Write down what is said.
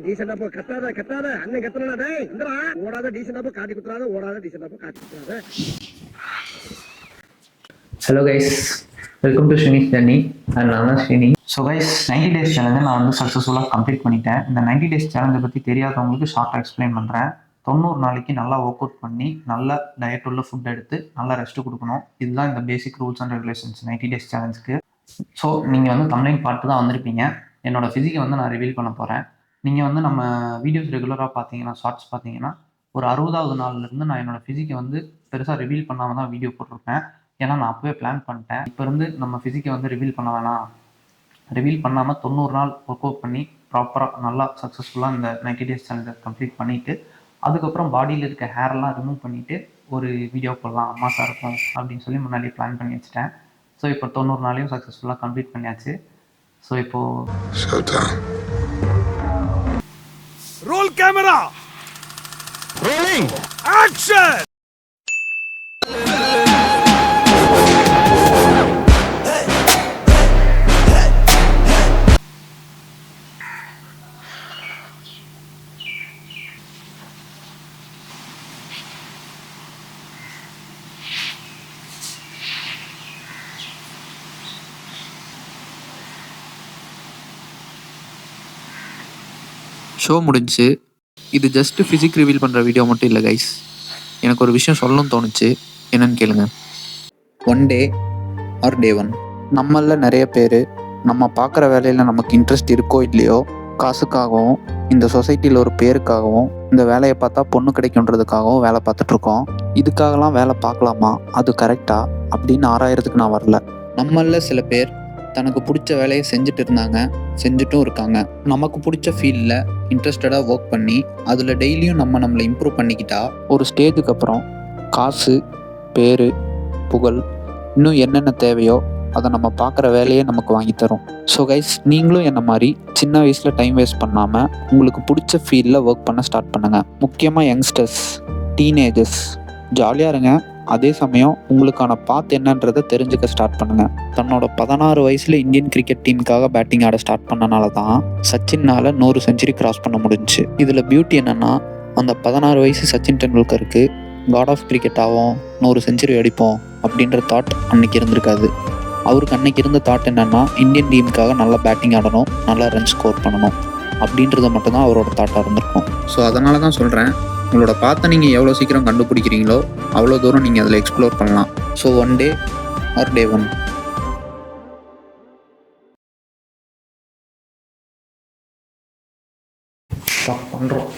டீசெண்டா போ, கத்தாத அண்ணன் கத்தனா டேய் இந்தடா ஓடாத டீசெண்டா போ, காட்டி குத்துறாத ஓடாத டீசெண்டா போ, காட்டி குத்துறாத. Hello guys, welcome to Srini's journey and நான் தான் ஸ்ரீனி. ஸோ கைஸ், 90 டேஸ் சேலஞ்சை நான் வந்து சக்ஸஸ்ஃபுல்லாக கம்ப்ளீட் பண்ணிட்டேன். இந்த 90 டேஸ் சேலஞ்சை பற்றி தெரியாதவங்களுக்கு ஷார்ட்டாக எக்ஸ்பிளைன் பண்ணுறேன். 90 நாளைக்கு நல்லா ஒர்க் அவுட் பண்ணி நல்ல டயட் உள்ள ஃபுட் எடுத்து நல்லா ரெஸ்ட்டு கொடுக்கணும். இதுதான் இந்த basic rules and regulations 90 days சேலஞ்சுக்கு. ஸோ நீங்கள் வந்து தமிழின் பார்த்து தான் வந்திருப்பீங்க. என்னோட ஃபிசிக்கை வந்து நான் ரிவீல் பண்ண போகிறேன். நீங்கள் வந்து நம்ம வீடியோஸ் ரெகுலராக பார்த்தீங்கன்னா, ஷார்ட்ஸ் பார்த்தீங்கன்னா, ஒரு 60வது நாள்லேருந்து நான் என்னோடய ஃபிசிக்கை வந்து பெருசாக ரிவீல் பண்ணாமல் தான் வீடியோ போட்டிருப்பேன். ஏன்னா நான் அப்போவே பிளான் பண்ணிட்டேன், இப்போ இருந்து நம்ம ஃபிசிக்கை வந்து ரிவீல் பண்ண வேணாம், ரிவீல் பண்ணாமல் 90 நாள் ஒர்க் அவுட் பண்ணி ப்ராப்பராக நல்லா சக்ஸஸ்ஃபுல்லாக இந்த 90 டேஸ் சேலஞ்சை கம்ப்ளீட் பண்ணிவிட்டு அதுக்கப்புறம் பாடியில் இருக்க ஹேரெல்லாம் ரிமூவ் பண்ணிவிட்டு ஒரு வீடியோ போடலாம் அம்மாசாக இருக்கும் அப்படின்னு சொல்லி முன்னாடியே பிளான் பண்ணி வச்சுட்டேன். ஸோ இப்போ 90 நாளையும் சக்ஸஸ்ஃபுல்லாக கம்ப்ளீட் பண்ணியாச்சு. ஸோ இப்போது role camera, rolling action. Show முடிஞ்சு. இது ஜஸ்ட் ஃபிசிக் ரிவீல் பண்ணுற வீடியோ மட்டும் இல்லை கைஸ், எனக்கு ஒரு விஷயம் சொல்லணும்னு தோணுச்சு. என்னன்னு கேளுங்க. One day or day one, நம்மளில் நிறைய பேர் நம்ம பார்க்குற வேலையில் நமக்கு இன்ட்ரெஸ்ட் இருக்கோ இல்லையோ, காசுக்காகவும் இந்த சொசைட்டியில் ஒரு பேருக்காகவும் இந்த வேலையை பார்த்தா பொண்ணு கிடைக்குன்றதுக்காகவும் வேலை பார்த்துட்ருக்கோம். இதுக்காகலாம் வேலை பார்க்கலாமா, அது கரெக்டாக அப்படின்னு ஆராயறதுக்கு நான் வரல. நம்மளில் சில பேர் தனக்கு பிடிச்ச வேலையை செஞ்சுட்டு இருந்தாங்க, செஞ்சுட்டும் இருக்காங்க. நமக்கு பிடிச்ச ஃபீல்டில் இன்ட்ரெஸ்டடாக ஒர்க் பண்ணி அதில் டெய்லியும் நம்மளை இம்ப்ரூவ் பண்ணிக்கிட்டா ஒரு ஸ்டேஜுக்கு அப்புறம் காசு, பேர், புகழ், இன்னும் என்னென்ன தேவையோ அதை நம்ம பார்க்குற வேலையே நமக்கு வாங்கி தரும். ஸோ கைஸ், நீங்களும் என்ன மாதிரி சின்ன வயசில் டைம் வேஸ்ட் பண்ணாமல் உங்களுக்கு பிடிச்ச ஃபீல்டில் ஒர்க் பண்ண ஸ்டார்ட் பண்ணுங்கள். முக்கியமாக யங்ஸ்டர்ஸ், டீனேஜர்ஸ், ஜாலியாக இருங்க. அதே சமயம் உங்களுக்கான பாத் என்னன்றதை தெரிஞ்சுக்க ஸ்டார்ட் பண்ணுங்கள். தன்னோட 16 வயசில் இந்தியன் கிரிக்கெட் டீமுக்காக பேட்டிங் ஆட ஸ்டார்ட் பண்ணனால தான் சச்சினால் 100 செஞ்சுரி கிராஸ் பண்ண முடிஞ்சுச்சு. இதில் பியூட்டி என்னென்னா, அந்த 16 வயசு சச்சின் டெண்டுல்கருக்கு காட் ஆஃப் கிரிக்கெட் ஆகும், 100 செஞ்சுரி அடிப்போம் அப்படின்ற தாட் அன்னைக்கு இருந்திருக்காது. அவருக்கு அன்னைக்கு இருந்த தாட் என்னென்னா, இந்தியன் டீமுக்காக நல்லா பேட்டிங் ஆடணும், நல்லா ரன் ஸ்கோர் பண்ணணும் அப்படின்றத மட்டும்தான் அவரோட தாட்டாக இருந்திருக்கும். ஸோ அதனால தான் சொல்கிறேன், உங்களோட பார்த்து நீங்கள் எவ்வளோ சீக்கிரம் கண்டுபிடிக்கிறீங்களோ அவ்வளோ தூரம் நீங்கள் அதில் எக்ஸ்ப்ளோர் பண்ணலாம். So one day or day one. Stop பண்ணுறோம்.